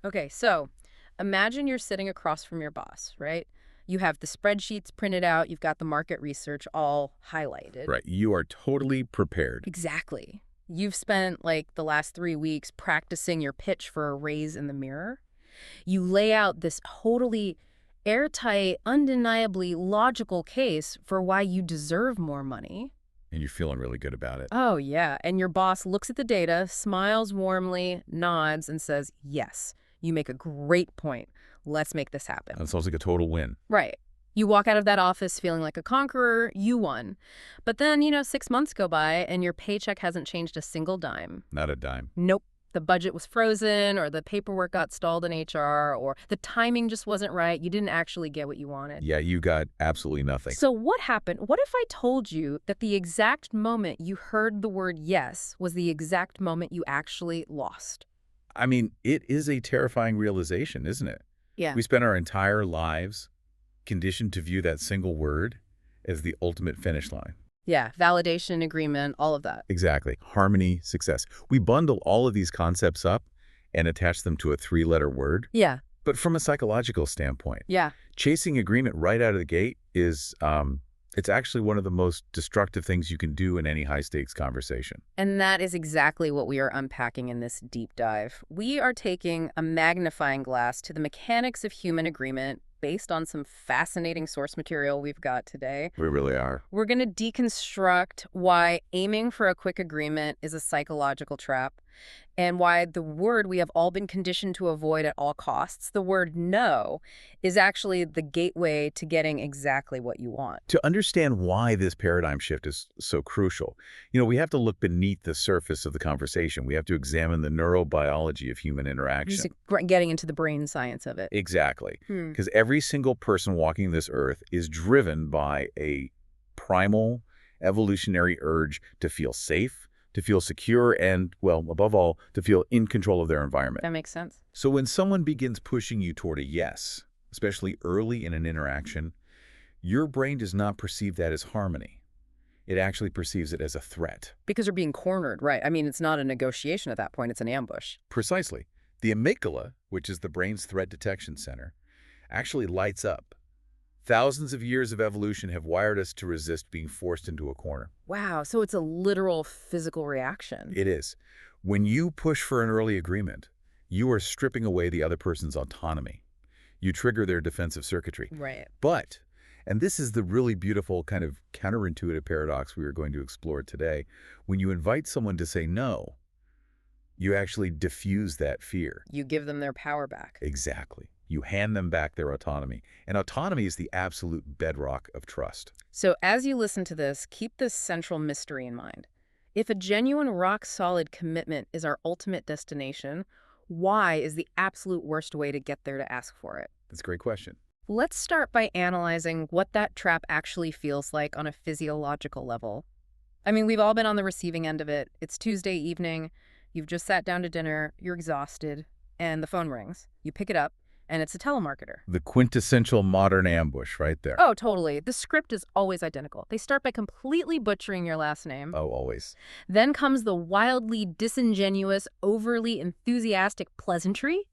Okay, so imagine you're sitting across from your boss, right? You have the spreadsheets printed out, you've got the market research all highlighted. Right. You are totally prepared. Exactly. You've spent like the last 3 weeks practicing your pitch for a raise in the mirror. You lay out this totally airtight, undeniably logical case for why you deserve more money. And you're feeling really good about it. Oh, yeah. And your boss looks at the data, smiles warmly, nods, and says, yes, you make a great point. Let's make this happen. That sounds like a total win. Right. You walk out of that office feeling like a conqueror. You won. But then, 6 months go by and your paycheck hasn't changed a single dime. Not a dime. Nope. The budget was frozen, or the paperwork got stalled in HR, or the timing just wasn't right. You didn't actually get what you wanted. Yeah, you got absolutely nothing. So what happened? What if I told you that the exact moment you heard the word yes was the exact moment you actually lost? I mean, it is a terrifying realization, isn't it? Yeah. We spend our entire lives conditioned to view that single word as the ultimate finish line. Yeah, validation, agreement, all of that. Exactly. Harmony, success. We bundle all of these concepts up and attach them to a 3-letter word. Yeah. But from a psychological standpoint, Yeah. chasing agreement right out of the gate is, it's actually one of the most destructive things you can do in any high-stakes conversation. And that is exactly what we are unpacking in this deep dive. We are taking a magnifying glass to the mechanics of human agreement based on some fascinating source material we've got today. We really are. We're going to deconstruct why aiming for a quick agreement is a psychological trap, and why the word we have all been conditioned to avoid at all costs, the word no, is actually the gateway to getting exactly what you want. To understand why this paradigm shift is so crucial, we have to look beneath the surface of the conversation. We have to examine the neurobiology of human interaction. Just getting into the brain science of it. Exactly. Because every single person walking this earth is driven by a primal evolutionary urge to feel safe, to feel secure, and, well, above all, to feel in control of their environment. That makes sense. So when someone begins pushing you toward a yes, especially early in an interaction, your brain does not perceive that as harmony. It actually perceives it as a threat. Because you're being cornered, right? I mean, it's not a negotiation at that point. It's an ambush. Precisely. The amygdala, which is the brain's threat detection center, actually lights up. Thousands of years of evolution have wired us to resist being forced into a corner. Wow, so it's a literal physical reaction. It is. When you push for an early agreement, you are stripping away the other person's autonomy. You trigger their defensive circuitry. Right. But, and this is the really beautiful kind of counterintuitive paradox we are going to explore today, when you invite someone to say no, you actually diffuse that fear. You give them their power back. Exactly. You hand them back their autonomy. And autonomy is the absolute bedrock of trust. So as you listen to this, keep this central mystery in mind. If a genuine rock-solid commitment is our ultimate destination, why is the absolute worst way to get there to ask for it? That's a great question. Let's start by analyzing what that trap actually feels like on a physiological level. I mean, we've all been on the receiving end of it. It's Tuesday evening, you've just sat down to dinner, you're exhausted, and the phone rings. You pick it up, and it's a telemarketer. The quintessential modern ambush right there. Oh, totally. The script is always identical. They start by completely butchering your last name. Oh, always. Then comes the wildly disingenuous, overly enthusiastic pleasantry.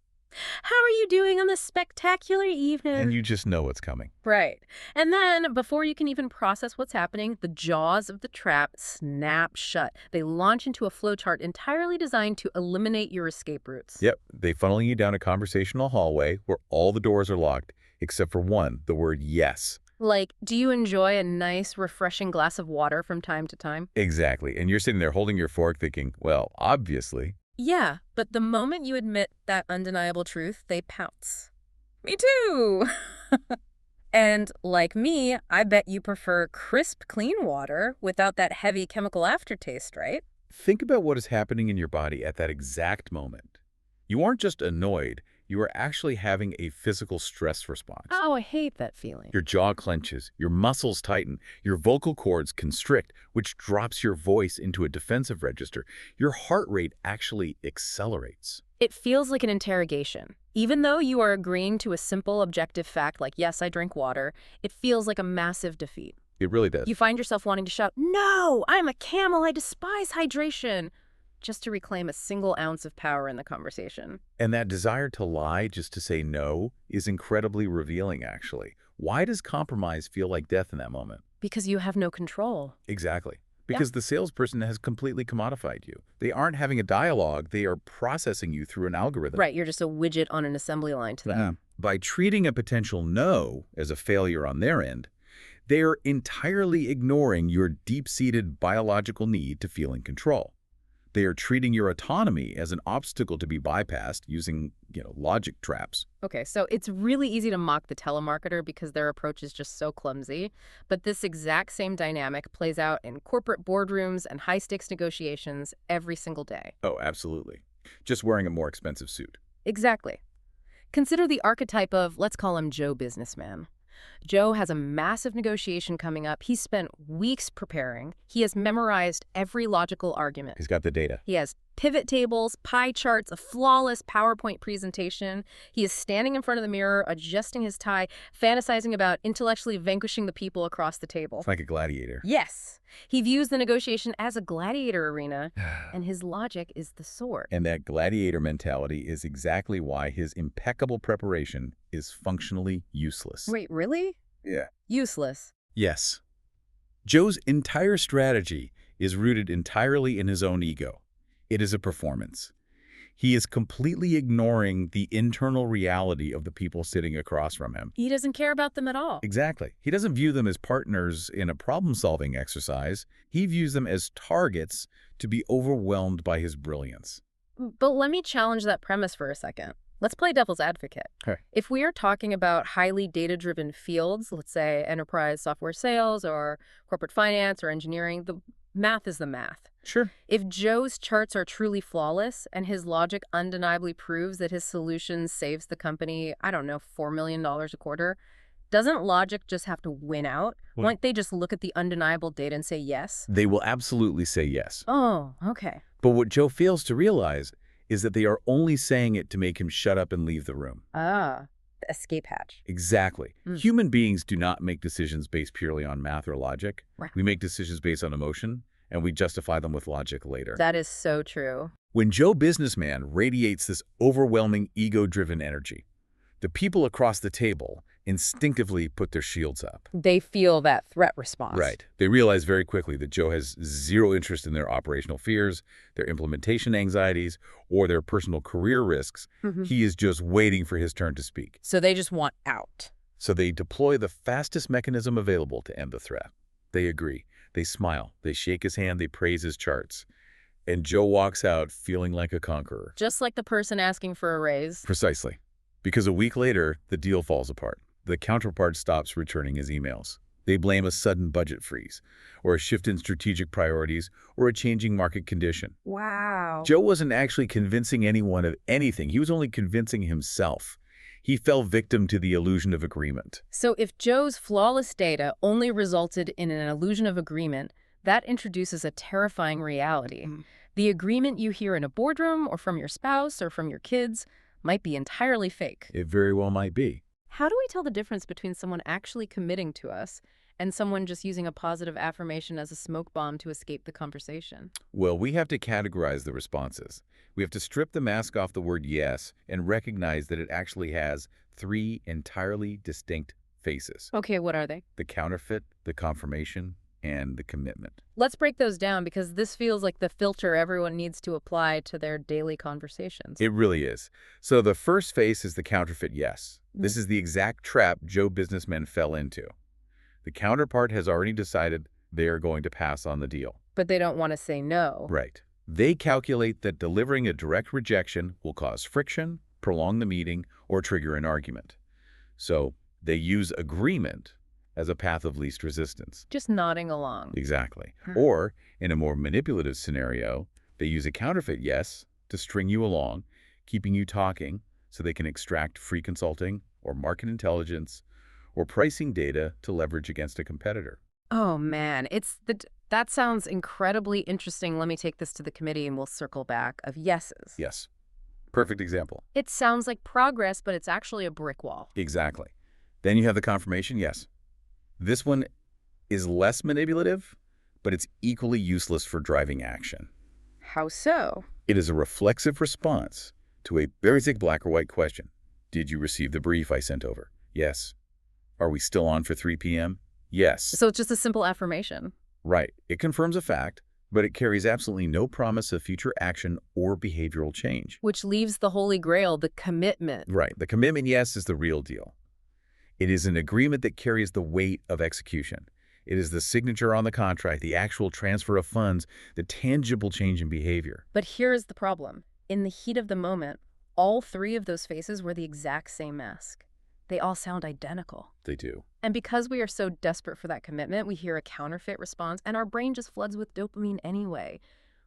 How are you doing on this spectacular evening? And you just know what's coming. Right. And then, before you can even process what's happening, the jaws of the trap snap shut. They launch into a flowchart entirely designed to eliminate your escape routes. Yep. They funnel you down a conversational hallway where all the doors are locked, except for one, the word yes. Like, do you enjoy a nice, refreshing glass of water from time to time? Exactly. And you're sitting there holding your fork thinking, well, obviously. Yeah, but the moment you admit that undeniable truth, they pounce. Me too! And like me, I bet you prefer crisp, clean water without that heavy chemical aftertaste, right? Think about what is happening in your body at that exact moment. You aren't just annoyed, you are actually having a physical stress response. Oh, I hate that feeling. Your jaw clenches, your muscles tighten, your vocal cords constrict, which drops your voice into a defensive register. Your heart rate actually accelerates. It feels like an interrogation. Even though you are agreeing to a simple objective fact like, yes, I drink water, it feels like a massive defeat. It really does. You find yourself wanting to shout, no, I'm a camel, I despise hydration. just to reclaim a single ounce of power in the conversation. And that desire to lie just to say no is incredibly revealing, actually. Why does compromise feel like death in that moment? Because you have no control. Exactly. Yeah. Because the salesperson has completely commodified you. They aren't having a dialogue, they are processing you through an algorithm. Right, you're just a widget on an assembly line to them. By treating a potential no as a failure on their end, they are entirely ignoring your deep-seated biological need to feel in control. They are treating your autonomy as an obstacle to be bypassed using, logic traps. Okay, so it's really easy to mock the telemarketer because their approach is just so clumsy. But this exact same dynamic plays out in corporate boardrooms and high-stakes negotiations every single day. Oh, absolutely. Just wearing a more expensive suit. Exactly. Consider the archetype of, let's call him Joe Businessman. Joe has a massive negotiation coming up. He's spent weeks preparing. He has memorized every logical argument. He's got the data. He has pivot tables, pie charts, a flawless PowerPoint presentation. He is standing in front of the mirror, adjusting his tie, fantasizing about intellectually vanquishing the people across the table. It's like a gladiator. Yes. He views the negotiation as a gladiator arena, and his logic is the sword. And that gladiator mentality is exactly why his impeccable preparation is functionally useless. Wait, really? Yeah. Useless. Yes. Joe's entire strategy is rooted entirely in his own ego. It is a performance. He is completely ignoring the internal reality of the people sitting across from him. He doesn't care about them at all. Exactly. He doesn't view them as partners in a problem-solving exercise. He views them as targets to be overwhelmed by his brilliance. But let me challenge that premise for a second. Let's play devil's advocate. Okay. If we are talking about highly data-driven fields, let's say enterprise software sales or corporate finance or engineering, the math is the math. Sure. If Joe's charts are truly flawless and his logic undeniably proves that his solution saves the company, I don't know, $4 million a quarter, doesn't logic just have to win out? Well, Won't they just look at the undeniable data and say yes? They will absolutely say yes. Oh, okay. But what Joe fails to realize is that they are only saying it to make him shut up and leave the room. Ah, the escape hatch. Exactly. Human beings do not make decisions based purely on math or logic. Right. We make decisions based on emotion, and we justify them with logic later. That is so true. When Joe Businessman radiates this overwhelming ego-driven energy, the people across the table instinctively put their shields up. They feel that threat response. Right. They realize very quickly that Joe has zero interest in their operational fears, their implementation anxieties, or their personal career risks. He is just waiting for his turn to speak. So they just want out. So they deploy the fastest mechanism available to end the threat. They agree. They smile. They shake his hand. They praise his charts. And Joe walks out feeling like a conqueror. Just like the person asking for a raise. Precisely. Because a week later, the deal falls apart. The counterpart stops returning his emails. They blame a sudden budget freeze, or a shift in strategic priorities, or a changing market condition. Wow. Joe wasn't actually convincing anyone of anything. He was only convincing himself. He fell victim to the illusion of agreement. So if Joe's flawless data only resulted in an illusion of agreement, that introduces a terrifying reality. The agreement you hear in a boardroom or from your spouse or from your kids might be entirely fake. It very well might be. How do we tell the difference between someone actually committing to us and someone just using a positive affirmation as a smoke bomb to escape the conversation? Well, we have to categorize the responses. We have to strip the mask off the word yes and recognize that it actually has three entirely distinct faces. Okay, what are they? The counterfeit, the confirmation, and the commitment. Let's break those down because this feels like the filter everyone needs to apply to their daily conversations. It really is. So the first face is the counterfeit yes. This is the exact trap Joe Businessman fell into. The counterpart has already decided they are going to pass on the deal. But they don't want to say no. Right. They calculate that delivering a direct rejection will cause friction, prolong the meeting, or trigger an argument. So they use agreement as a path of least resistance. Just nodding along. Exactly. Or, in a more manipulative scenario, they use a counterfeit yes to string you along, keeping you talking so they can extract free consulting or market intelligence or pricing data to leverage against a competitor. Oh, man. That sounds incredibly interesting. Let me take this to the committee and we'll circle back of yeses. Yes. Perfect example. It sounds like progress, but it's actually a brick wall. Exactly. Then you have the confirmation yes. This one is less manipulative, but it's equally useless for driving action. How so? It is a reflexive response to a basic black or white question. Did you receive the brief I sent over? Yes. Are we still on for 3 p.m.? Yes. So it's just a simple affirmation. Right. It confirms a fact, but it carries absolutely no promise of future action or behavioral change. Which leaves the holy grail, the commitment. Right. The commitment, yes, is the real deal. It is an agreement that carries the weight of execution. It is the signature on the contract, the actual transfer of funds, the tangible change in behavior. But here is the problem. In the heat of the moment, all three of those faces were the exact same mask. They all sound identical. They do. And because we are so desperate for that commitment, we hear a counterfeit response, and our brain just floods with dopamine anyway.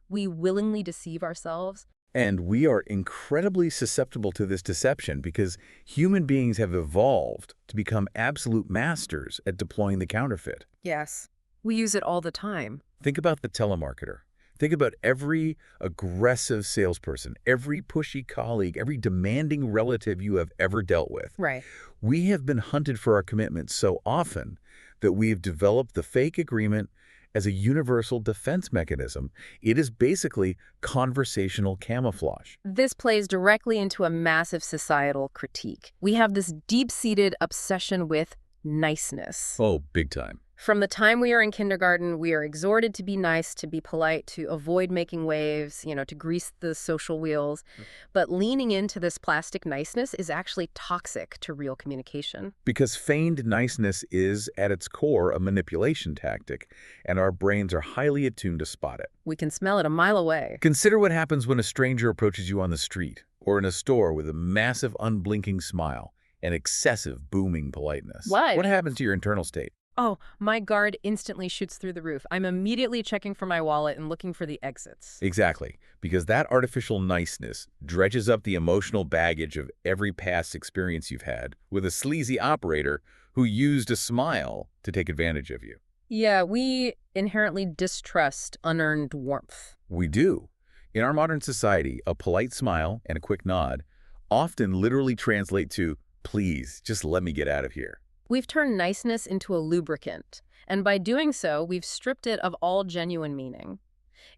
We willingly deceive ourselves. And we are incredibly susceptible to this deception because human beings have evolved to become absolute masters at deploying the counterfeit. Yes. We use it all the time. Think about the telemarketer. Think about every aggressive salesperson, every pushy colleague, every demanding relative you have ever dealt with. Right. We have been hunted for our commitment so often that we've developed the fake agreement as a universal defense mechanism. It is basically conversational camouflage. This plays directly into a massive societal critique. We have this deep-seated obsession with niceness. Oh, big time. From the time we are in kindergarten, we are exhorted to be nice, to be polite, to avoid making waves, to grease the social wheels. But leaning into this plastic niceness is actually toxic to real communication. Because feigned niceness is, at its core, a manipulation tactic, and our brains are highly attuned to spot it. We can smell it a mile away. Consider what happens when a stranger approaches you on the street or in a store with a massive unblinking smile and excessive booming politeness. What? What happens to your internal state? Oh, my guard instantly shoots through the roof. I'm immediately checking for my wallet and looking for the exits. Exactly, because that artificial niceness dredges up the emotional baggage of every past experience you've had with a sleazy operator who used a smile to take advantage of you. Yeah, we inherently distrust unearned warmth. We do. In our modern society, a polite smile and a quick nod often literally translate to, "Please, just let me get out of here." We've turned niceness into a lubricant, and by doing so, we've stripped it of all genuine meaning.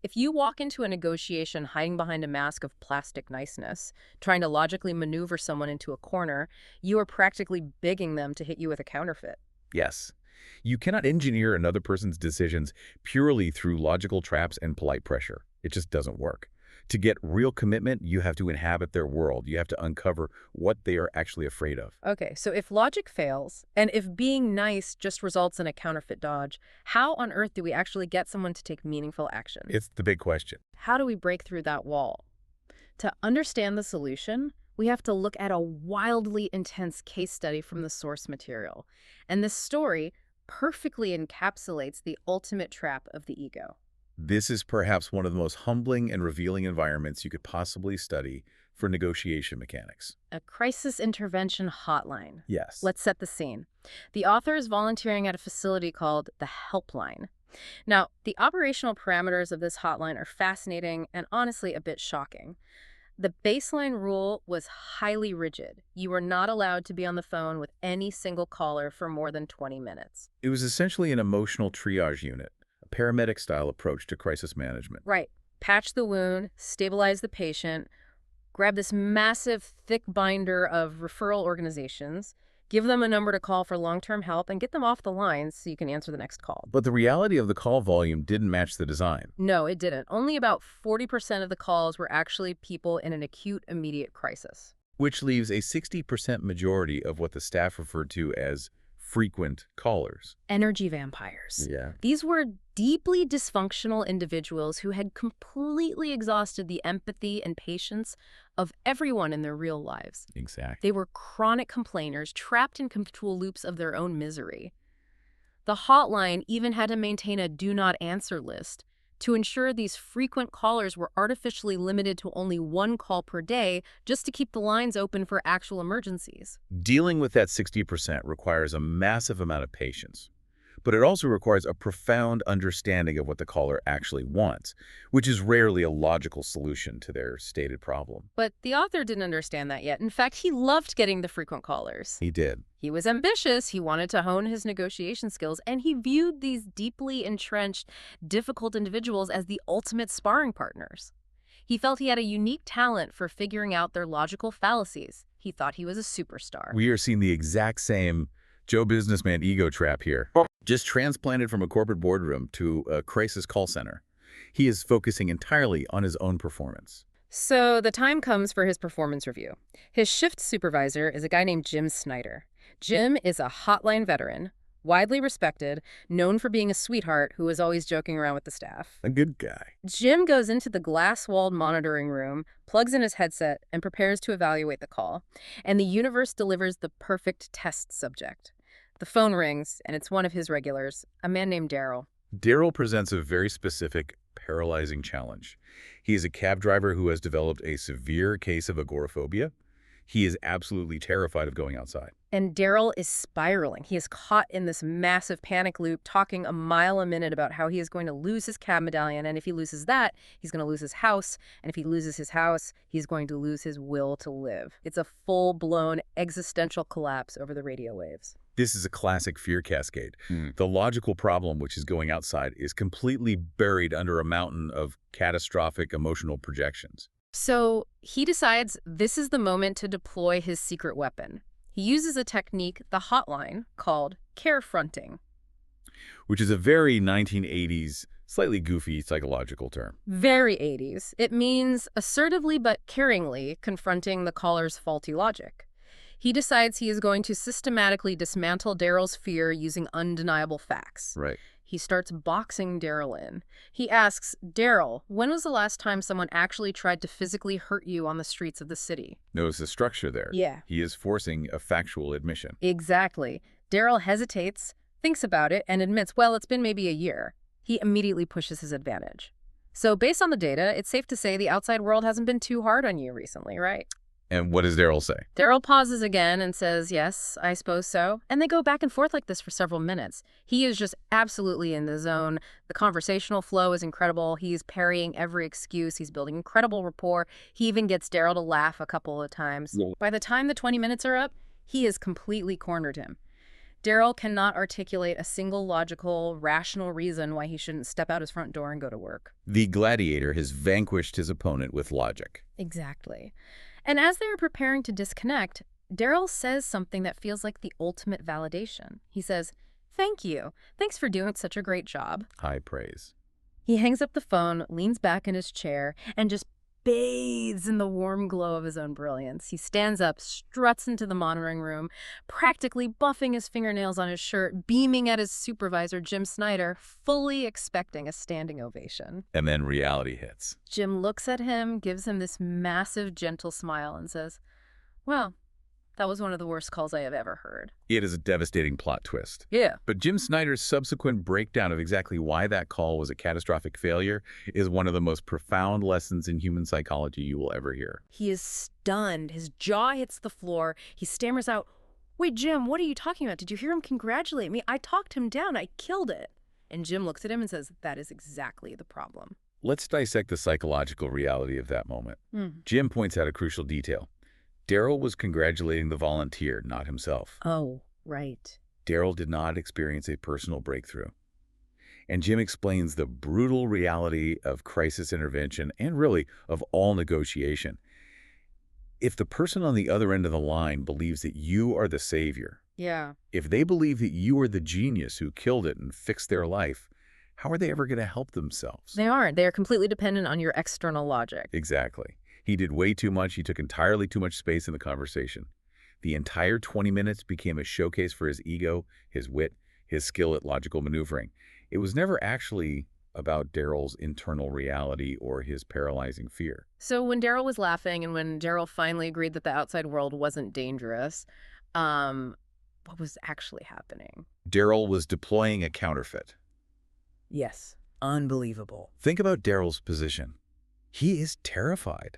If you walk into a negotiation hiding behind a mask of plastic niceness, trying to logically maneuver someone into a corner, you are practically begging them to hit you with a counterfeit. Yes. You cannot engineer another person's decisions purely through logical traps and polite pressure. It just doesn't work. To get real commitment, you have to inhabit their world. You have to uncover what they are actually afraid of. Okay, so if logic fails, and if being nice just results in a counterfeit dodge, how on earth do we actually get someone to take meaningful action? It's the big question. How do we break through that wall? To understand the solution, we have to look at a wildly intense case study from the source material. And this story perfectly encapsulates the ultimate trap of the ego. This is perhaps one of the most humbling and revealing environments you could possibly study for negotiation mechanics. A crisis intervention hotline. Yes. Let's set the scene. The author is volunteering at a facility called the Helpline. Now, the operational parameters of this hotline are fascinating and honestly a bit shocking. The baseline rule was highly rigid. You were not allowed to be on the phone with any single caller for more than 20 minutes. It was essentially an emotional triage unit, a paramedic-style approach to crisis management. Right. Patch the wound, stabilize the patient, grab this massive, thick binder of referral organizations, give them a number to call for long-term help, and get them off the lines so you can answer the next call. But the reality of the call volume didn't match the design. No, it didn't. Only about 40% of the calls were actually people in an acute, immediate crisis. Which leaves a 60% majority of what the staff referred to as frequent callers. Energy vampires. Yeah. These were deeply dysfunctional individuals who had completely exhausted the empathy and patience of everyone in their real lives. Exactly. They were chronic complainers trapped in habitual loops of their own misery. The hotline even had to maintain a do not answer list to ensure these frequent callers were artificially limited to only one call per day just to keep the lines open for actual emergencies. Dealing with that 60% requires a massive amount of patience. But it also requires a profound understanding of what the caller actually wants, which is rarely a logical solution to their stated problem. But the author didn't understand that yet. In fact, he loved getting the frequent callers. He did. He was ambitious, he wanted to hone his negotiation skills, and he viewed these deeply entrenched, difficult individuals as the ultimate sparring partners. He felt he had a unique talent for figuring out their logical fallacies. He thought he was a superstar. We are seeing the exact same Joe businessman ego trap here, just transplanted from a corporate boardroom to a crisis call center. He is focusing entirely on his own performance. So the time comes for his performance review. His shift supervisor is a guy named Jim Snyder. Jim is a hotline veteran, widely respected, known for being a sweetheart who is always joking around with the staff. A good guy. Jim goes into the glass-walled monitoring room, plugs in his headset, and prepares to evaluate the call. And the universe delivers the perfect test subject. The phone rings, and it's one of his regulars, a man named Daryl. Daryl presents a very specific, paralyzing challenge. He is a cab driver who has developed a severe case of agoraphobia. He is absolutely terrified of going outside. And Daryl is spiraling. He is caught in this massive panic loop, talking a mile a minute about how he is going to lose his cab medallion, and if he loses that, he's going to lose his house, and if he loses his house, he's going to lose his will to live. It's a full-blown existential collapse over the radio waves. This is a classic fear cascade. The logical problem, which is going outside, is completely buried under a mountain of catastrophic emotional projections. So he decides this is the moment to deploy his secret weapon. He uses a technique, the hotline, called carefronting. Which is a very 1980s, slightly goofy psychological term. Very 80s. It means assertively but caringly confronting the caller's faulty logic. He decides he is going to systematically dismantle Daryl's fear using undeniable facts. Right. He starts boxing Daryl in. He asks, Daryl, when was the last time someone actually tried to physically hurt you on the streets of the city? Notice the structure there. Yeah. He is forcing a factual admission. Exactly. Daryl hesitates, thinks about it, and admits, well, it's been maybe a year. He immediately pushes his advantage. So based on the data, it's safe to say the outside world hasn't been too hard on you recently, right? And what does Daryl say? Daryl pauses again and says, yes, I suppose so. And they go back and forth like this for several minutes. He is just absolutely in the zone. The conversational flow is incredible. He's parrying every excuse. He's building incredible rapport. He even gets Daryl to laugh a couple of times. Yeah. By the time the 20 minutes are up, he has completely cornered him. Daryl cannot articulate a single logical, rational reason why he shouldn't step out his front door and go to work. The gladiator has vanquished his opponent with logic. Exactly. And as they are preparing to disconnect, Daryl says something that feels like the ultimate validation. He says, thank you. Thanks for doing such a great job. High praise. He hangs up the phone, leans back in his chair, and just bathes in the warm glow of his own brilliance. He stands up, struts into the monitoring room, practically buffing his fingernails on his shirt, beaming at his supervisor, Jim Snyder, fully expecting a standing ovation. And then reality hits. Jim looks at him, gives him this massive, gentle smile, and says, well, that was one of the worst calls I have ever heard. It is a devastating plot twist. Yeah. But Jim Snyder's subsequent breakdown of exactly why that call was a catastrophic failure is one of the most profound lessons in human psychology you will ever hear. He is stunned. His jaw hits the floor. He stammers out, wait, Jim, what are you talking about? Did you hear him congratulate me? I talked him down. I killed it. And Jim looks at him and says, that is exactly the problem. Let's dissect the psychological reality of that moment. Jim points out a crucial detail. Daryl was congratulating the volunteer, not himself. Oh, right. Daryl did not experience a personal breakthrough. And Jim explains the brutal reality of crisis intervention and really of all negotiation. If the person on the other end of the line believes that you are the savior, Yeah. if they believe that you are the genius who killed it and fixed their life, how are they ever going to help themselves? They aren't. They are completely dependent on your external logic. Exactly. He did way too much. He took entirely too much space in the conversation. The entire 20 minutes became a showcase for his ego, his wit, his skill at logical maneuvering. It was never actually about Daryl's internal reality or his paralyzing fear. So when Daryl was laughing and when Daryl finally agreed that the outside world wasn't dangerous, what was actually happening? Daryl was deploying a counterfeit. Yes. Unbelievable. Think about Daryl's position. He is terrified.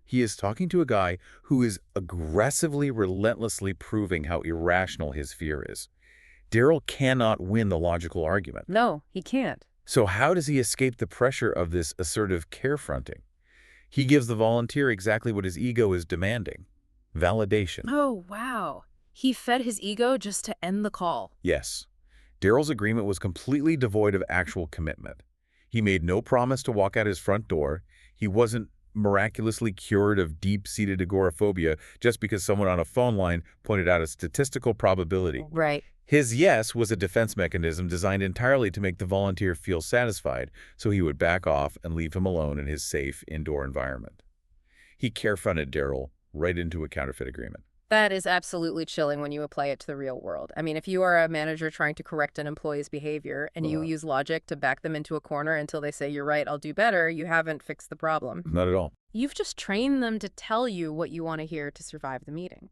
He is talking to a guy who is aggressively, relentlessly proving how irrational his fear is. Daryl cannot win the logical argument. No, he can't. So how does he escape the pressure of this assertive carefronting? He gives the volunteer exactly what his ego is demanding. Validation. Oh, wow. He fed his ego just to end the call. Yes. Daryl's agreement was completely devoid of actual commitment. He made no promise to walk out his front door. He wasn't miraculously cured of deep-seated agoraphobia just because someone on a phone line pointed out a statistical probability. Right. His yes was a defense mechanism designed entirely to make the volunteer feel satisfied, so he would back off and leave him alone in his safe indoor environment. He carefronted Daryl right into a counterfeit agreement. That is absolutely chilling when you apply it to the real world. I mean, if you are a manager trying to correct an employee's behavior and you use logic to back them into a corner until they say, you're right, I'll do better, you haven't fixed the problem. Not at all. You've just trained them to tell you what you want to hear to survive the meeting.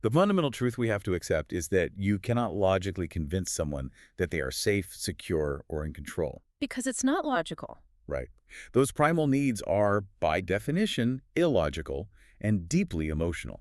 The fundamental truth we have to accept is that you cannot logically convince someone that they are safe, secure, or in control. Because it's not logical. Right. Those primal needs are, by definition, illogical and deeply emotional.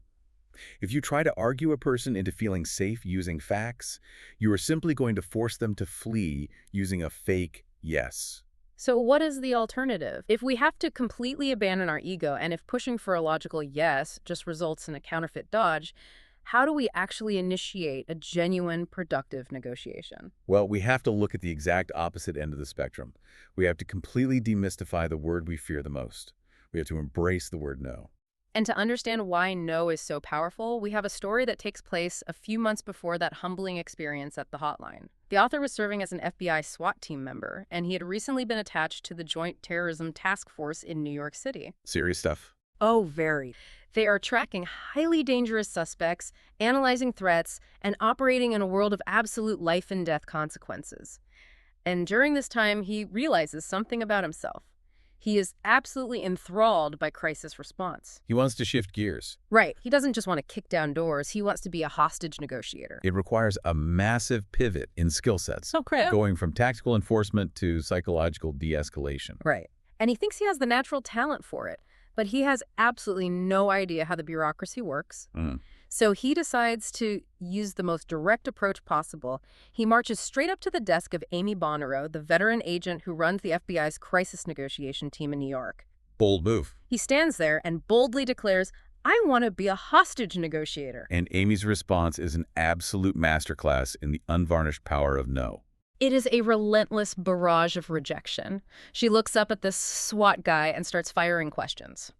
If you try to argue a person into feeling safe using facts, you are simply going to force them to flee using a fake yes. So what is the alternative? If we have to completely abandon our ego and if pushing for a logical yes just results in a counterfeit dodge, how do we actually initiate a genuine, productive negotiation? Well, we have to look at the exact opposite end of the spectrum. We have to completely demystify the word we fear the most. We have to embrace the word no. And to understand why no is so powerful, we have a story that takes place a few months before that humbling experience at the hotline. The author was serving as an FBI SWAT team member, and he had recently been attached to the Joint Terrorism Task Force in New York City. Serious stuff. Oh, very. They are tracking highly dangerous suspects, analyzing threats, and operating in a world of absolute life and death consequences. And during this time, he realizes something about himself. He is absolutely enthralled by crisis response. He wants to shift gears. Right. He doesn't just want to kick down doors. He wants to be a hostage negotiator. It requires a massive pivot in skill sets, So crap. going from tactical enforcement to psychological de-escalation. Right. And he thinks he has the natural talent for it, but he has absolutely no idea how the bureaucracy works. So he decides to use the most direct approach possible. He marches straight up to the desk of Amy Bonnero, the veteran agent who runs the FBI's crisis negotiation team in New York. Bold move. He stands there and boldly declares, I want to be a hostage negotiator. And Amy's response is an absolute masterclass in the unvarnished power of no. It is a relentless barrage of rejection. She looks up at this SWAT guy and starts firing questions.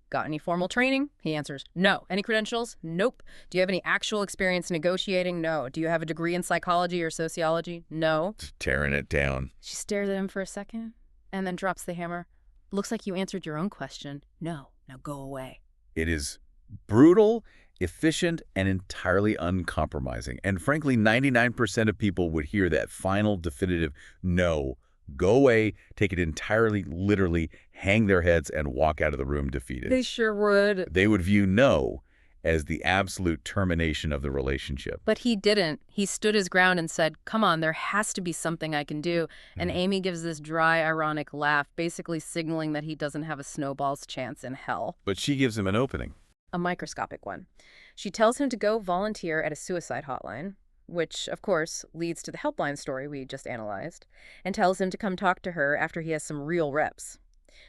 Got any formal training? He answers, no. Any credentials? Nope. Do you have any actual experience negotiating? No. Do you have a degree in psychology or sociology? No. Tearing it down. She stares at him for a second and then drops the hammer. Looks like you answered your own question. No. Now go away. It is brutal, efficient, and entirely uncompromising. And frankly, 99% of people would hear that final definitive no, go away, take it entirely literally, hang their heads, and walk out of the room defeated. They sure would. They would view no as the absolute termination of the relationship. But he didn't. He stood his ground and said, come on, there has to be something I can do. And Amy gives this dry, ironic laugh, basically signaling that he doesn't have a snowball's chance in hell. But she gives him an opening. A microscopic one. She tells him to go volunteer at a suicide hotline, which, of course, leads to the helpline story we just analyzed, and tells him to come talk to her after he has some real reps.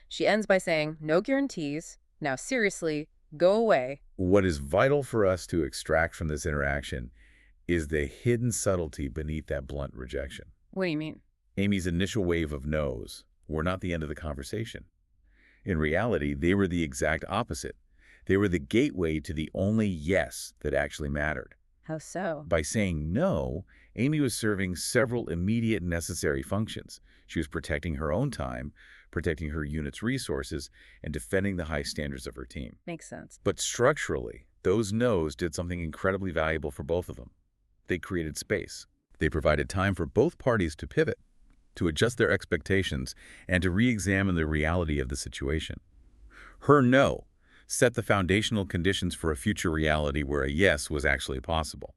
She ends by saying, no guarantees. Now, seriously, go away. What is vital for us to extract from this interaction is the hidden subtlety beneath that blunt rejection. What do you mean? Amy's initial wave of no's were not the end of the conversation. In reality, they were the exact opposite. They were the gateway to the only yes that actually mattered. How so? By saying no, Amy was serving several immediate necessary functions. She was protecting her own time, protecting her unit's resources, and defending the high standards of her team. Makes sense. But structurally, those no's did something incredibly valuable for both of them. They created space. They provided time for both parties to pivot, to adjust their expectations, and to re-examine the reality of the situation. Her no set the foundational conditions for a future reality where a yes was actually possible.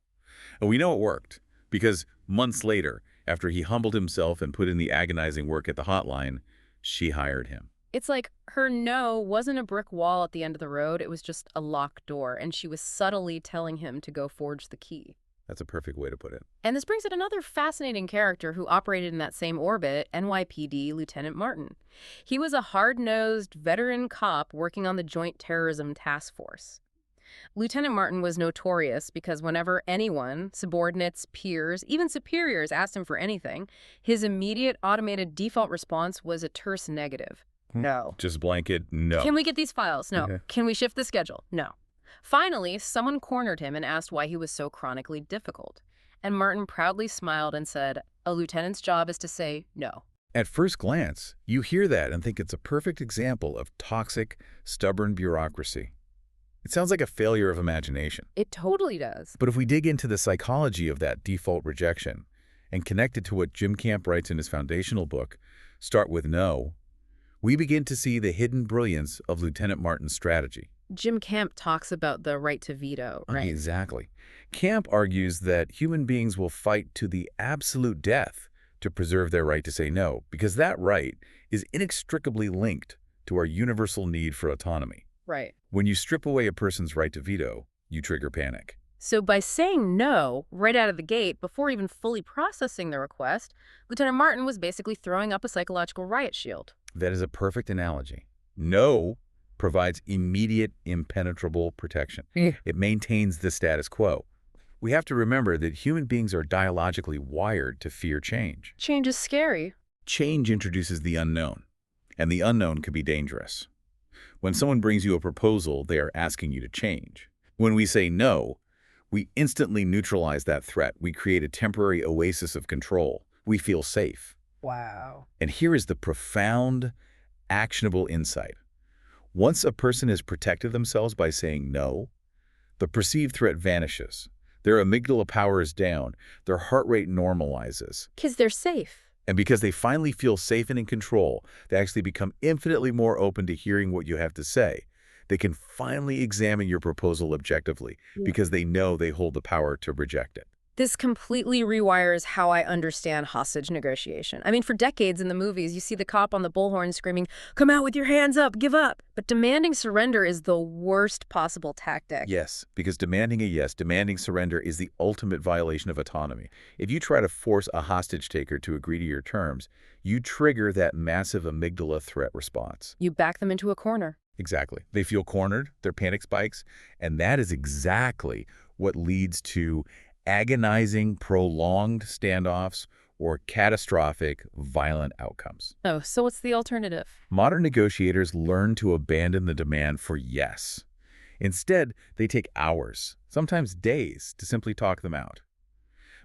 And we know it worked, because months later, after he humbled himself and put in the agonizing work at the hotline, she hired him. It's like her no wasn't a brick wall at the end of the road, it was just a locked door, and she was subtly telling him to go forge the key. That's a perfect way to put it. And this brings in another fascinating character who operated in that same orbit, NYPD Lieutenant Martin. He was a hard-nosed veteran cop working on the Joint Terrorism Task Force. Lieutenant Martin was notorious because whenever anyone, subordinates, peers, even superiors asked him for anything, his immediate automated default response was a terse negative. No. Just blanket no. Can we get these files? No. Okay. Can we shift the schedule? No. Finally, someone cornered him and asked why he was so chronically difficult. And Martin proudly smiled and said, a lieutenant's job is to say no. At first glance, you hear that and think it's a perfect example of toxic, stubborn bureaucracy. It sounds like a failure of imagination. It totally does. But if we dig into the psychology of that default rejection and connect it to what Jim Camp writes in his foundational book, Start with No, we begin to see the hidden brilliance of Lieutenant Martin's strategy. Jim Camp talks about the right to veto, right? Exactly. Camp argues that human beings will fight to the absolute death to preserve their right to say no, because that right is inextricably linked to our universal need for autonomy. Right. When you strip away a person's right to veto, you trigger panic. So by saying no right out of the gate, before even fully processing the request, Lieutenant Martin was basically throwing up a psychological riot shield. That is a perfect analogy. No provides immediate, impenetrable protection. It maintains the status quo. We have to remember that human beings are dialogically wired to fear change. Change is scary. Change introduces the unknown, and the unknown can be dangerous. When someone brings you a proposal, they are asking you to change. When we say no, we instantly neutralize that threat. We create a temporary oasis of control. We feel safe. Wow. And here is the profound, actionable insight. Once a person has protected themselves by saying no, the perceived threat vanishes. Their amygdala powers down. Their heart rate normalizes. Because they're safe. And because they finally feel safe and in control, they actually become infinitely more open to hearing what you have to say. They can finally examine your proposal objectively because they know they hold the power to reject it. This completely rewires how I understand hostage negotiation. I mean, for decades in the movies, you see the cop on the bullhorn screaming, "Come out with your hands up, give up." But demanding surrender is the worst possible tactic. Yes, because demanding a yes, demanding surrender is the ultimate violation of autonomy. If you try to force a hostage taker to agree to your terms, you trigger that massive amygdala threat response. You back them into a corner. Exactly. They feel cornered, their panic spikes, and that is exactly what leads to agonizing, prolonged standoffs or catastrophic, violent outcomes. Oh, so what's the alternative? Modern negotiators learn to abandon the demand for yes. Instead, they take hours, sometimes days, to simply talk them out.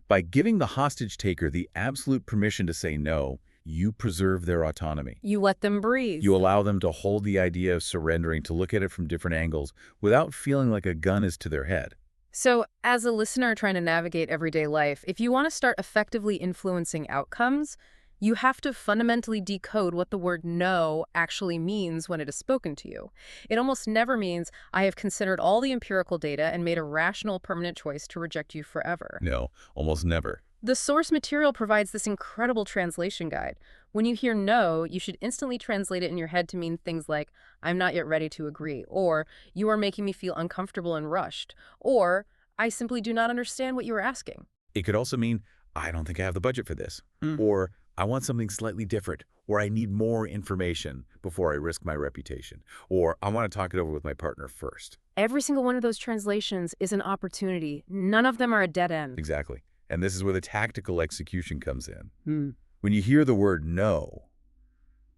By giving the hostage taker the absolute permission to say no, you preserve their autonomy. You let them breathe. You allow them to hold the idea of surrendering, to look at it from different angles without feeling like a gun is to their head. So, as a listener trying to navigate everyday life, if you want to start effectively influencing outcomes, you have to fundamentally decode what the word no actually means when it is spoken to you. It almost never means, I have considered all the empirical data and made a rational, permanent choice to reject you forever. No, almost never. The source material provides this incredible translation guide. When you hear no, you should instantly translate it in your head to mean things like, I'm not yet ready to agree, or you are making me feel uncomfortable and rushed, or I simply do not understand what you are asking. It could also mean, I don't think I have the budget for this, or I want something slightly different, or I need more information before I risk my reputation, or I want to talk it over with my partner first. Every single one of those translations is an opportunity. None of them are a dead end. Exactly. And this is where the tactical execution comes in. When you hear the word no,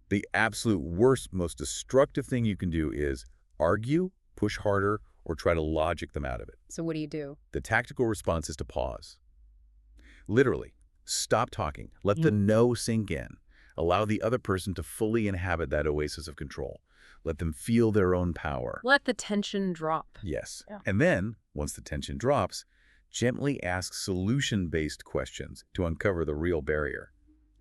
the absolute worst, most destructive thing you can do is argue, push harder, or try to logic them out of it. So what do you do? The tactical response is to pause. Literally, stop talking. Let the no sink in. Allow the other person to fully inhabit that oasis of control. Let them feel their own power. Let the tension drop. Yes. Yeah. And then, once the tension drops, gently ask solution-based questions to uncover the real barrier.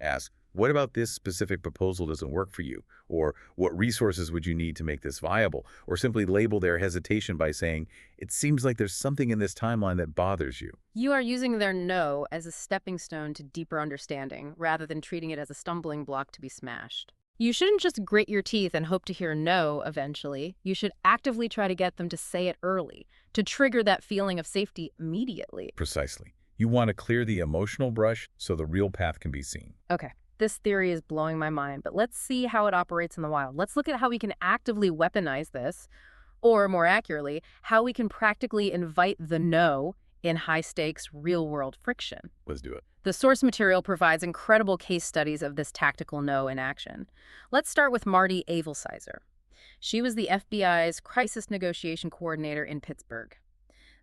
Ask, what about this specific proposal doesn't work for you? Or what resources would you need to make this viable? Or simply label their hesitation by saying, it seems like there's something in this timeline that bothers you. You are using their no as a stepping stone to deeper understanding, rather than treating it as a stumbling block to be smashed. You shouldn't just grit your teeth and hope to hear no eventually. You should actively try to get them to say it early, to trigger that feeling of safety immediately. Precisely. You want to clear the emotional brush so the real path can be seen. Okay, this theory is blowing my mind, but let's see how it operates in the wild. Let's look at how we can actively weaponize this, or more accurately, how we can practically invite the no in high-stakes, real-world friction. Let's do it. The source material provides incredible case studies of this tactical no in action. Let's start with Marty Avelsizer. She was the FBI's crisis negotiation coordinator in Pittsburgh.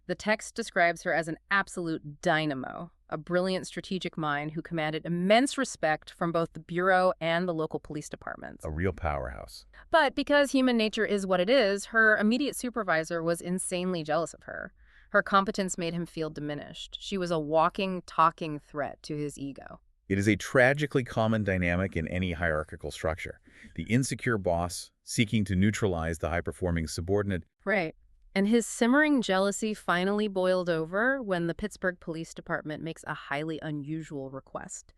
The text describes her as an absolute dynamo, a brilliant strategic mind who commanded immense respect from both the Bureau and the local police departments. A real powerhouse. But because human nature is what it is, her immediate supervisor was insanely jealous of her. Her competence made him feel diminished. She was a walking, talking threat to his ego. It is a tragically common dynamic in any hierarchical structure. The insecure boss seeking to neutralize the high-performing subordinate. Right. And his simmering jealousy finally boiled over when the Pittsburgh Police Department makes a highly unusual request.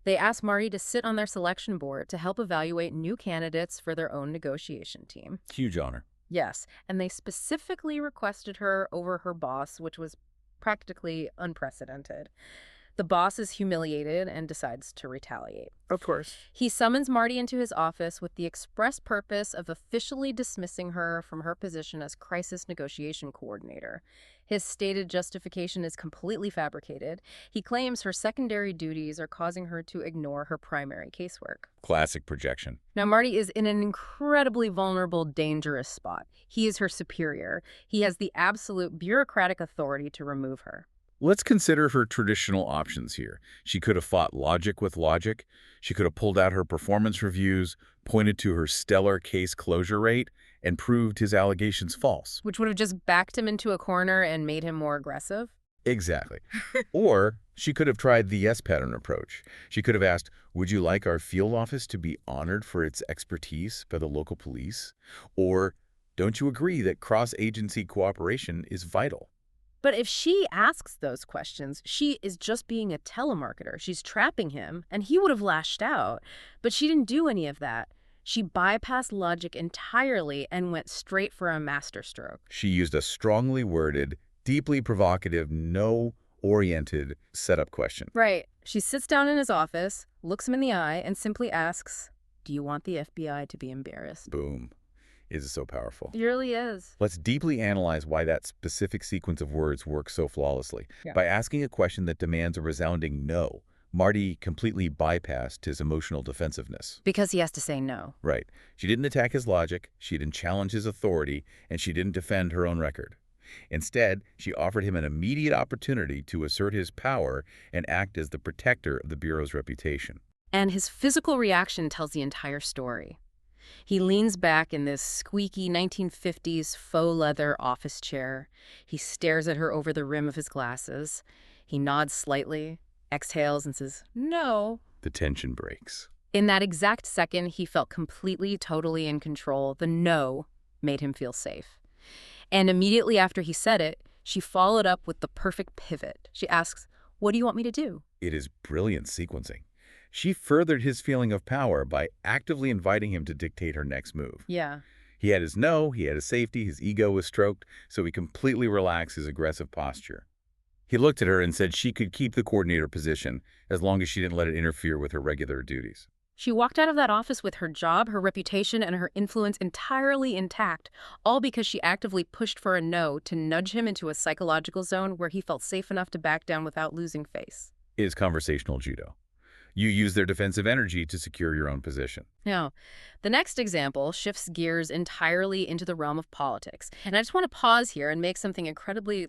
They ask Marty to sit on their selection board to help evaluate new candidates for their own negotiation team. Huge honor. Yes, and they specifically requested her over her boss, which was practically unprecedented. The boss is humiliated and decides to retaliate. Of course. He summons Marty into his office with the express purpose of officially dismissing her from her position as crisis negotiation coordinator. His stated justification is completely fabricated. He claims her secondary duties are causing her to ignore her primary casework. Classic projection. Now, Marty is in an incredibly vulnerable, dangerous spot. He is her superior. He has the absolute bureaucratic authority to remove her. Let's consider her traditional options here. She could have fought logic with logic. She could have pulled out her performance reviews, pointed to her stellar case closure rate, and proved his allegations false. Which would have just backed him into a corner and made him more aggressive? Exactly. Or she could have tried the yes pattern approach. She could have asked, would you like our field office to be honored for its expertise by the local police? Or don't you agree that cross-agency cooperation is vital? But if she asks those questions, she is just being a telemarketer. She's trapping him, and he would have lashed out. But she didn't do any of that. She bypassed logic entirely and went straight for a masterstroke. She used a strongly worded, deeply provocative, no-oriented setup question. Right. She sits down in his office, looks him in the eye, and simply asks, "Do you want the FBI to be embarrassed?" Boom. Is so powerful. It really is. Let's deeply analyze why that specific sequence of words works so flawlessly. Yeah. By asking a question that demands a resounding no, Marty completely bypassed his emotional defensiveness. Because he has to say no. Right. She didn't attack his logic, she didn't challenge his authority, and she didn't defend her own record. Instead, she offered him an immediate opportunity to assert his power and act as the protector of the Bureau's reputation. And his physical reaction tells the entire story. He leans back in this squeaky 1950s faux leather office chair. He stares at her over the rim of his glasses. He nods slightly, exhales, and says, "No." The tension breaks. In that exact second, he felt completely, totally in control. The no made him feel safe. And immediately after he said it, she followed up with the perfect pivot. She asks, "What do you want me to do?" It is brilliant sequencing. She furthered his feeling of power by actively inviting him to dictate her next move. Yeah. He had his no, he had his safety, his ego was stroked, so he completely relaxed his aggressive posture. He looked at her and said she could keep the coordinator position as long as she didn't let it interfere with her regular duties. She walked out of that office with her job, her reputation, and her influence entirely intact, all because she actively pushed for a no to nudge him into a psychological zone where he felt safe enough to back down without losing face. It is conversational judo. You use their defensive energy to secure your own position. Now, the next example shifts gears entirely into the realm of politics. And I just want to pause here and make something incredibly,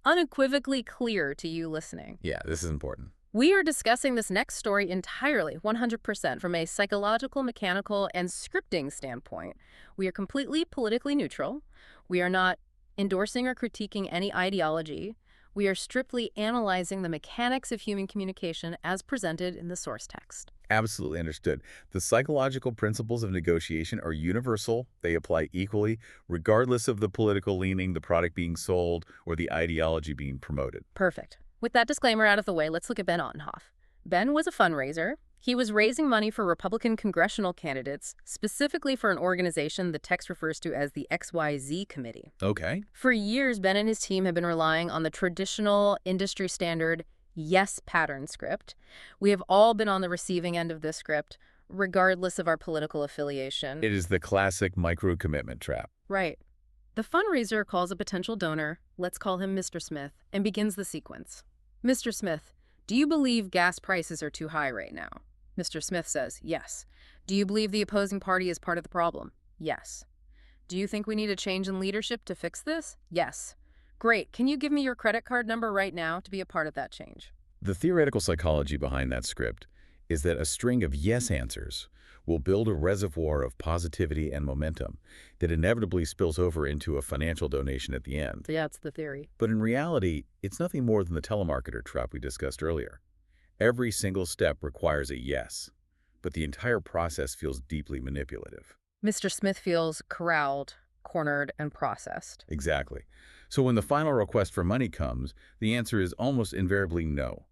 unequivocally clear to you listening. Yeah, this is important. We are discussing this next story entirely, 100%, from a psychological, mechanical, and scripting standpoint. We are completely politically neutral. We are not endorsing or critiquing any ideology. We are strictly analyzing the mechanics of human communication as presented in the source text. Absolutely understood. The psychological principles of negotiation are universal. They apply equally, regardless of the political leaning, the product being sold, or the ideology being promoted. Perfect. With that disclaimer out of the way, let's look at Ben Ottenhoff. Ben was a fundraiser. He was raising money for Republican congressional candidates, specifically for an organization the text refers to as the XYZ Committee. Okay. For years, Ben and his team have been relying on the traditional industry standard yes pattern script. We have all been on the receiving end of this script, regardless of our political affiliation. It is the classic micro-commitment trap. Right. The fundraiser calls a potential donor, let's call him Mr. Smith, and begins the sequence. "Mr. Smith, Do you believe gas prices are too high right now? Mr. Smith says, yes. Do you believe the opposing party is part of the problem? Yes. Do you think we need a change in leadership to fix this? Yes. Great. Can you give me your credit card number right now to be a part of that change? The theoretical psychology behind that script is that a string of yes answers will build a reservoir of positivity and momentum that inevitably spills over into a financial donation at the end. Yeah, it's the theory. But in reality, it's nothing more than the telemarketer trap we discussed earlier. Every single step requires a yes, but the entire process feels deeply manipulative. Mr. Smith feels corralled, cornered, and processed. Exactly. So when the final request for money comes, the answer is almost invariably no.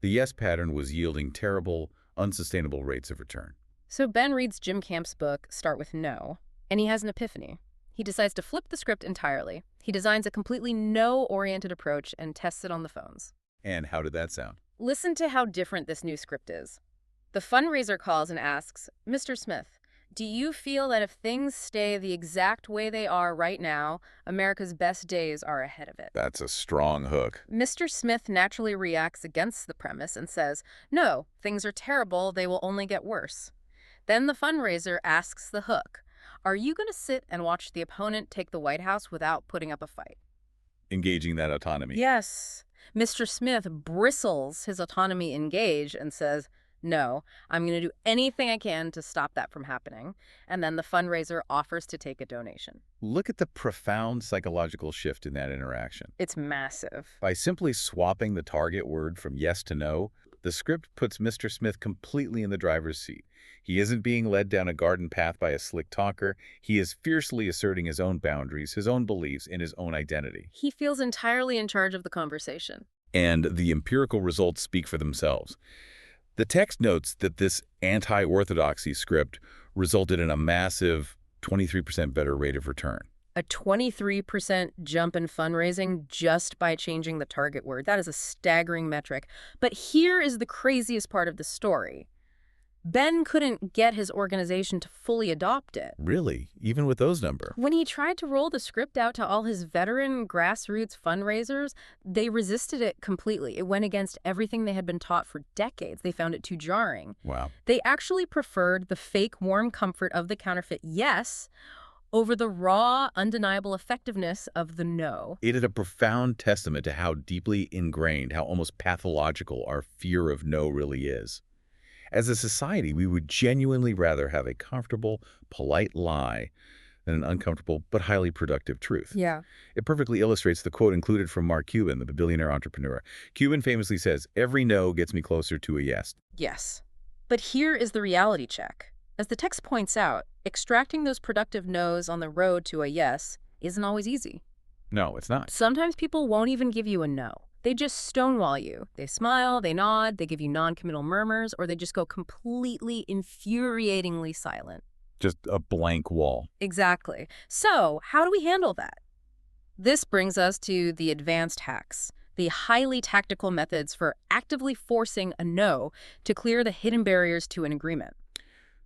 The yes pattern was yielding terrible, unsustainable rates of return. So Ben reads Jim Camp's book, Start With No, and he has an epiphany. He decides to flip the script entirely. He designs a completely no-oriented approach and tests it on the phones. And how did that sound? Listen to how different this new script is. The fundraiser calls and asks, Mr. Smith, do you feel that if things stay the exact way they are right now, America's best days are ahead of it? That's a strong hook. Mr. Smith naturally reacts against the premise and says, no, things are terrible, they will only get worse. Then the fundraiser asks the hook, are you going to sit and watch the opponent take the White House without putting up a fight? Engaging that autonomy. Yes. Mr. Smith bristles his autonomy engaged and says, no, I'm going to do anything I can to stop that from happening. And then the fundraiser offers to take a donation. Look at the profound psychological shift in that interaction. It's massive. By simply swapping the target word from yes to no, the script puts Mr. Smith completely in the driver's seat. He isn't being led down a garden path by a slick talker. He is fiercely asserting his own boundaries, his own beliefs, and his own identity. He feels entirely in charge of the conversation. And the empirical results speak for themselves. The text notes that this anti-orthodoxy script resulted in a massive 23% better rate of return. A 23% jump in fundraising just by changing the target word. That is a staggering metric. But here is the craziest part of the story. Ben couldn't get his organization to fully adopt it. Really? Even with those numbers? When he tried to roll the script out to all his veteran grassroots fundraisers, they resisted it completely. It went against everything they had been taught for decades. They found it too jarring. Wow. They actually preferred the fake warm comfort of the counterfeit yes over the raw, undeniable effectiveness of the no. It is a profound testament to how deeply ingrained, how almost pathological our fear of no really is. As a society, we would genuinely rather have a comfortable, polite lie than an uncomfortable but highly productive truth. Yeah. It perfectly illustrates the quote included from Mark Cuban, the billionaire entrepreneur. Cuban famously says, "Every no gets me closer to a yes." Yes. But here is the reality check. As the text points out, extracting those productive no's on the road to a yes isn't always easy. No, it's not. Sometimes people won't even give you a no. They just stonewall you. They smile, they nod, they give you non-committal murmurs, or they just go completely infuriatingly silent. Just a blank wall. Exactly. So, how do we handle that? This brings us to the advanced hacks, the highly tactical methods for actively forcing a no to clear the hidden barriers to an agreement.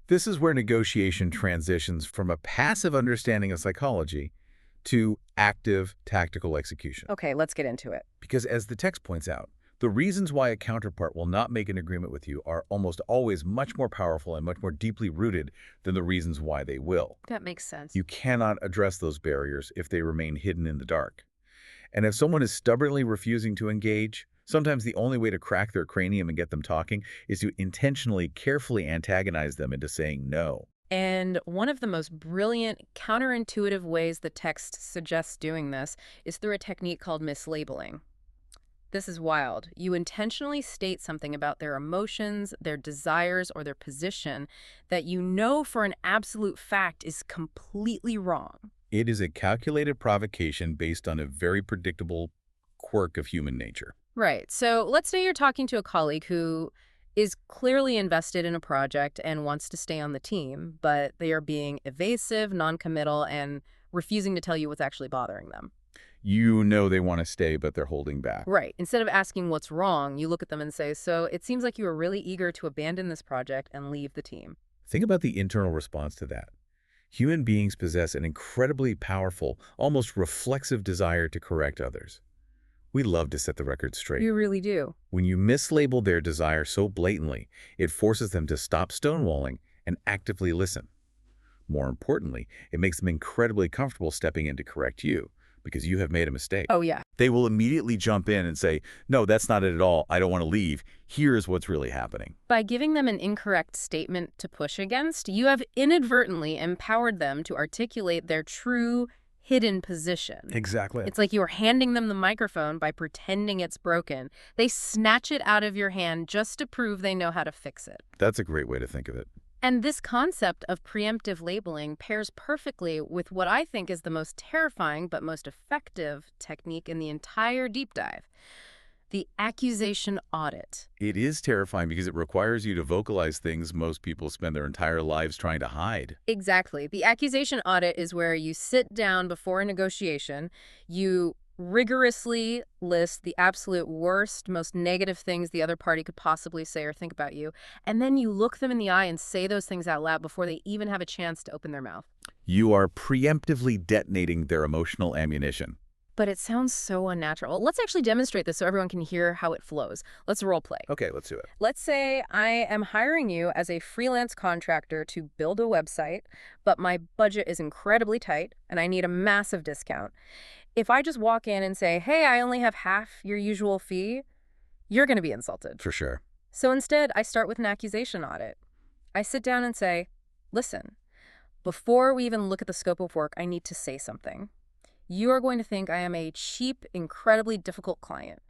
This is where negotiation transitions from a passive understanding of psychology to active tactical execution. Okay, let's get into it. Because as the text points out, the reasons why a counterpart will not make an agreement with you are almost always much more powerful and much more deeply rooted than the reasons why they will. That makes sense. You cannot address those barriers if they remain hidden in the dark. And if someone is stubbornly refusing to engage, sometimes the only way to crack their cranium and get them talking is to intentionally, carefully antagonize them into saying no. And one of the most brilliant, counterintuitive ways the text suggests doing this is through a technique called mislabeling. This is wild. You intentionally state something about their emotions, their desires, or their position that you know for an absolute fact is completely wrong. It is a calculated provocation based on a very predictable quirk of human nature. Right. So let's say you're talking to a colleague who is clearly invested in a project and wants to stay on the team, but they are being evasive, non-committal, and refusing to tell you what's actually bothering them. You know they want to stay, but they're holding back. Right. Instead of asking what's wrong, you look at them and say, so it seems like you are really eager to abandon this project and leave the team. Think about the internal response to that. Human beings possess an incredibly powerful, almost reflexive desire to correct others. We love to set the record straight. You really do. When you mislabel their desire so blatantly, it forces them to stop stonewalling and actively listen. More importantly, it makes them incredibly comfortable stepping in to correct you because you have made a mistake. Oh, yeah. They will immediately jump in and say, no, that's not it at all. I don't want to leave. Here's what's really happening. By giving them an incorrect statement to push against, you have inadvertently empowered them to articulate their true, hidden position. Exactly. It's like you are handing them the microphone by pretending it's broken. They snatch it out of your hand just to prove they know how to fix it. That's a great way to think of it. And this concept of preemptive labeling pairs perfectly with what I think is the most terrifying but most effective technique in the entire deep dive, the accusation audit. It is terrifying because it requires you to vocalize things most people spend their entire lives trying to hide. Exactly. The accusation audit is where you sit down before a negotiation, you rigorously list the absolute worst, most negative things the other party could possibly say or think about you, and then you look them in the eye and say those things out loud before they even have a chance to open their mouth. You are preemptively detonating their emotional ammunition. But it sounds so unnatural. Let's actually demonstrate this so everyone can hear how it flows. Let's role play. Okay, let's do it. Let's say I am hiring you as a freelance contractor to build a website, but my budget is incredibly tight and I need a massive discount. If I just walk in and say, hey, I only have half your usual fee, you're going to be insulted. For sure. So instead, I start with an accusation audit. I sit down and say, listen, before we even look at the scope of work, I need to say something. You are going to think I am a cheap, incredibly difficult client.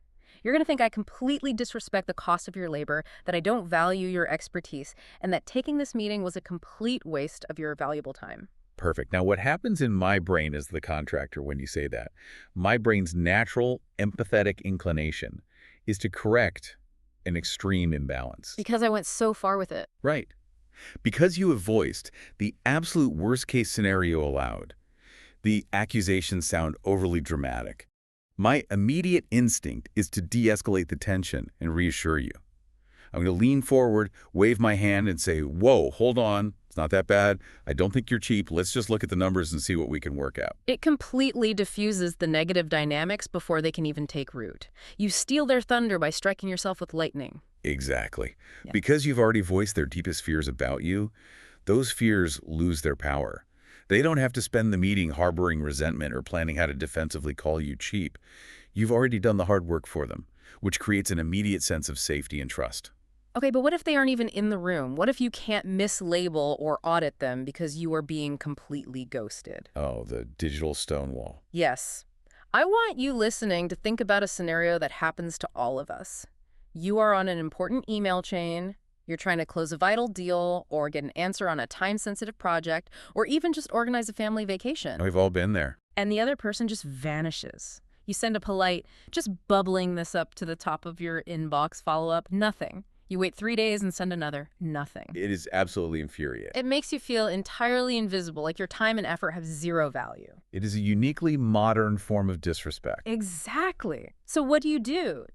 You're going to think I completely disrespect the cost of your labor, that I don't value your expertise, and that taking this meeting was a complete waste of your valuable time. Perfect. Now, what happens in my brain as the contractor when you say that? My brain's natural empathetic inclination is to correct an extreme imbalance. Because I went so far with it. Right. Because you have voiced the absolute worst-case scenario aloud, the accusations sound overly dramatic. My immediate instinct is to de-escalate the tension and reassure you. I'm going to lean forward, wave my hand, and say, whoa, hold on. It's not that bad. I don't think you're cheap. Let's just look at the numbers and see what we can work out. It completely diffuses the negative dynamics before they can even take root. You steal their thunder by striking yourself with lightning. Exactly. Yeah. Because you've already voiced their deepest fears about you, those fears lose their power. They don't have to spend the meeting harboring resentment or planning how to defensively call you cheap. You've already done the hard work for them, which creates an immediate sense of safety and trust. Okay, but what if they aren't even in the room? What if you can't mislabel or audit them because you are being completely ghosted? Oh, the digital stonewall. Yes. I want you listening to think about a scenario that happens to all of us. You are on an important email chain, you're trying to close a vital deal or get an answer on a time-sensitive project, or even just organize a family vacation. We've all been there. And the other person just vanishes. You send a polite, just bubbling this up to the top of your inbox follow-up, nothing. You wait 3 days and send another, nothing. It is absolutely infuriating. It makes you feel entirely invisible, like your time and effort have zero value. It is a uniquely modern form of disrespect. Exactly. So what do?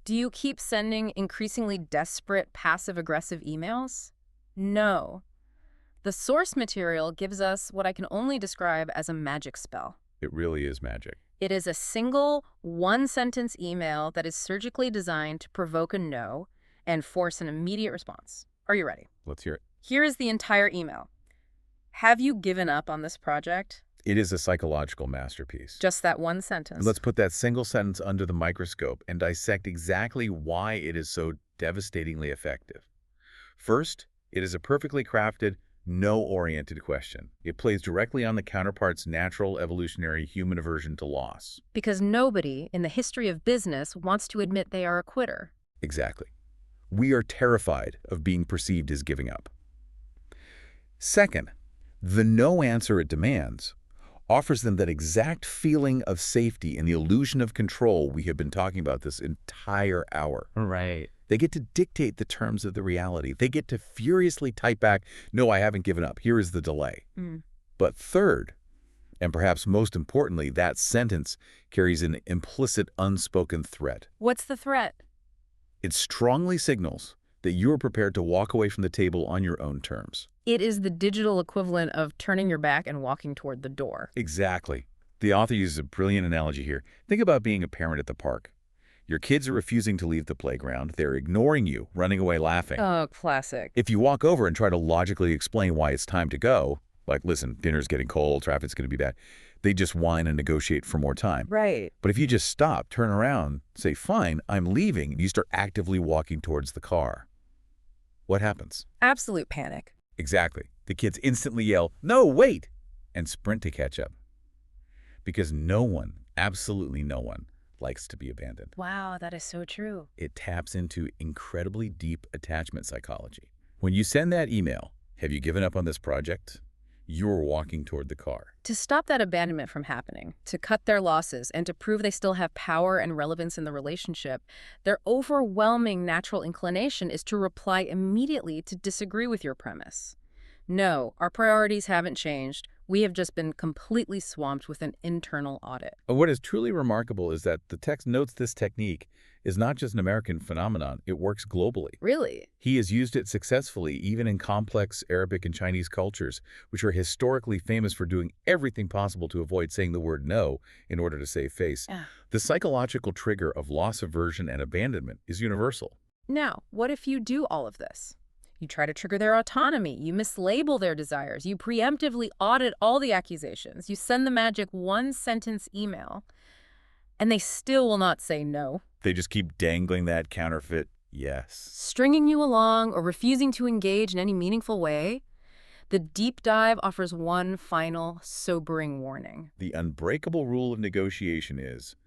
Do you keep sending increasingly desperate, passive-aggressive emails? No. The source material gives us what I can only describe as a magic spell. It really is magic. It is a single, one-sentence email that is surgically designed to provoke a no and force an immediate response. Are you ready? Let's hear it. Here is the entire email. Have you given up on this project? It is a psychological masterpiece. Just that one sentence. Let's put that single sentence under the microscope and dissect exactly why it is so devastatingly effective. First, it is a perfectly crafted, no-oriented question. It plays directly on the counterpart's natural evolutionary human aversion to loss. Because nobody in the history of business wants to admit they are a quitter. Exactly. We are terrified of being perceived as giving up. Second, the no answer it demands offers them that exact feeling of safety and the illusion of control we have been talking about this entire hour. Right. They get to dictate the terms of the reality. They get to furiously type back, no, I haven't given up. Here is the delay. But third, and perhaps most importantly, that sentence carries an implicit unspoken threat. What's the threat? It strongly signals that you are prepared to walk away from the table on your own terms. It is the digital equivalent of turning your back and walking toward the door. Exactly. The author uses a brilliant analogy here. Think about being a parent at the park. Your kids are refusing to leave the playground. They're ignoring you, running away laughing. Oh, classic. If you walk over and try to logically explain why it's time to go, like, listen, dinner's getting cold, traffic's going to be bad, they just whine and negotiate for more time. Right. But if you just stop, turn around, say, fine, I'm leaving, and you start actively walking towards the car, what happens? Absolute panic. Exactly. The kids instantly yell, no, wait, and sprint to catch up. Because no one, absolutely no one, likes to be abandoned. Wow, that is so true. It taps into incredibly deep attachment psychology. When you send that email, have you given up on this project? You're walking toward the car. To stop that abandonment from happening, to cut their losses, and to prove they still have power and relevance in the relationship, their overwhelming natural inclination is to reply immediately to disagree with your premise. No, our priorities haven't changed. We have just been completely swamped with an internal audit. What is truly remarkable is that the text notes this technique is not just an American phenomenon, it works globally. Really? He has used it successfully even in complex Arabic and Chinese cultures, which are historically famous for doing everything possible to avoid saying the word no in order to save face. Yeah. The psychological trigger of loss aversion and abandonment is universal. Now, what if you do all of this? You try to trigger their autonomy, you mislabel their desires, you preemptively audit all the accusations, you send the magic one-sentence email, and they still will not say no. They just keep dangling that counterfeit yes. Stringing you along or refusing to engage in any meaningful way. The deep dive offers one final, sobering warning. The unbreakable rule of negotiation is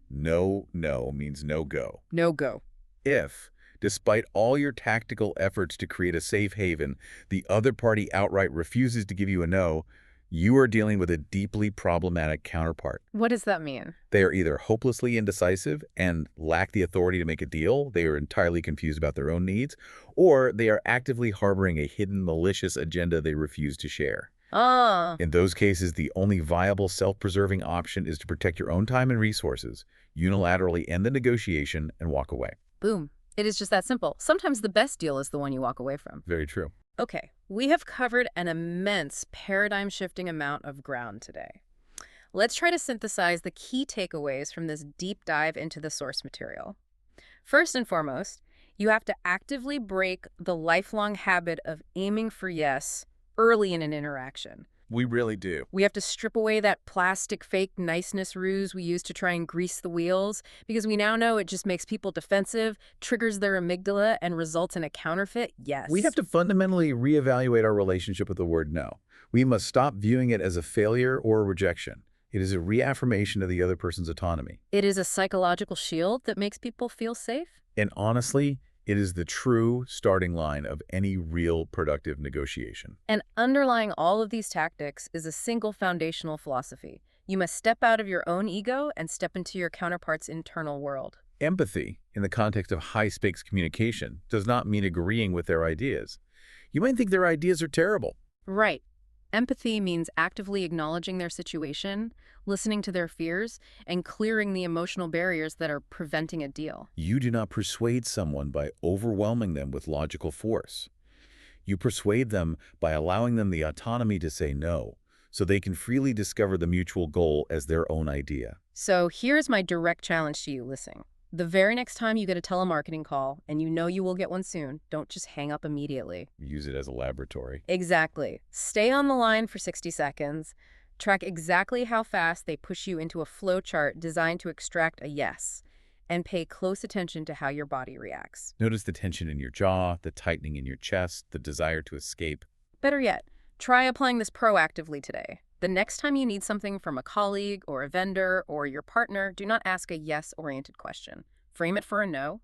no means no go. No go. If, despite all your tactical efforts to create a safe haven, the other party outright refuses to give you a no, you are dealing with a deeply problematic counterpart. What does that mean? They are either hopelessly indecisive and lack the authority to make a deal, they are entirely confused about their own needs, or they are actively harboring a hidden malicious agenda they refuse to share. In those cases, the only viable self-preserving option is to protect your own time and resources, unilaterally end the negotiation, and walk away. Boom. It is just that simple. Sometimes the best deal is the one you walk away from. Very true. Okay, we have covered an immense paradigm-shifting amount of ground today. Let's try to synthesize the key takeaways from this deep dive into the source material. First and foremost, you have to actively break the lifelong habit of aiming for yes early in an interaction. We really do. We have to strip away that plastic fake niceness ruse we use to try and grease the wheels, because we now know it just makes people defensive, triggers their amygdala, and results in a counterfeit yes. We have to fundamentally reevaluate our relationship with the word no. We must stop viewing it as a failure or a rejection. It is a reaffirmation of the other person's autonomy. It is a psychological shield that makes people feel safe. And honestly, it is the true starting line of any real productive negotiation. And underlying all of these tactics is a single foundational philosophy. You must step out of your own ego and step into your counterpart's internal world. Empathy, in the context of high-stakes communication, does not mean agreeing with their ideas. You might think their ideas are terrible. Right. Empathy means actively acknowledging their situation, listening to their fears, and clearing the emotional barriers that are preventing a deal. You do not persuade someone by overwhelming them with logical force. You persuade them by allowing them the autonomy to say no, so they can freely discover the mutual goal as their own idea. So here's my direct challenge to you listening. The very next time you get a telemarketing call, and you know you will get one soon, don't just hang up immediately. Use it as a laboratory. Exactly. Stay on the line for 60 seconds. Track exactly how fast they push you into a flowchart designed to extract a yes, and pay close attention to how your body reacts. Notice the tension in your jaw, the tightening in your chest, the desire to escape. Better yet, try applying this proactively today. The next time you need something from a colleague or a vendor or your partner, do not ask a yes-oriented question. Frame it for a no.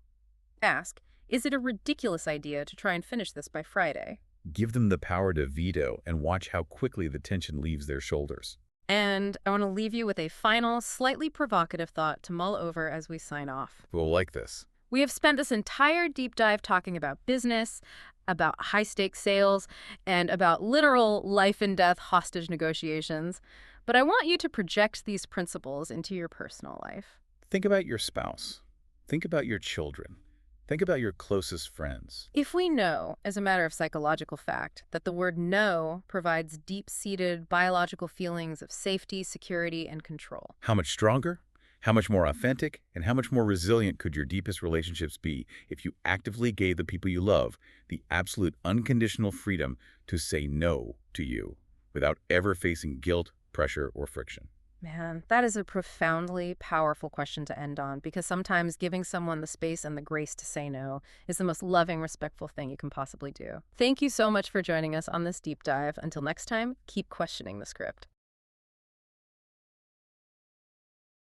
Ask, is it a ridiculous idea to try and finish this by Friday? Give them the power to veto and watch how quickly the tension leaves their shoulders. And I want to leave you with a final, slightly provocative thought to mull over as we sign off. We'll like this. We have spent this entire deep dive talking about business, about high-stakes sales, and about literal life-and-death hostage negotiations. But I want you to project these principles into your personal life. Think about your spouse. Think about your children. Think about your closest friends. If we know, as a matter of psychological fact, that the word no provides deep-seated biological feelings of safety, security, and control. How much stronger? How much more authentic and how much more resilient could your deepest relationships be if you actively gave the people you love the absolute unconditional freedom to say no to you without ever facing guilt, pressure, or friction? Man, that is a profoundly powerful question to end on because sometimes giving someone the space and the grace to say no is the most loving, respectful thing you can possibly do. Thank you so much for joining us on this deep dive. Until next time, keep questioning the script.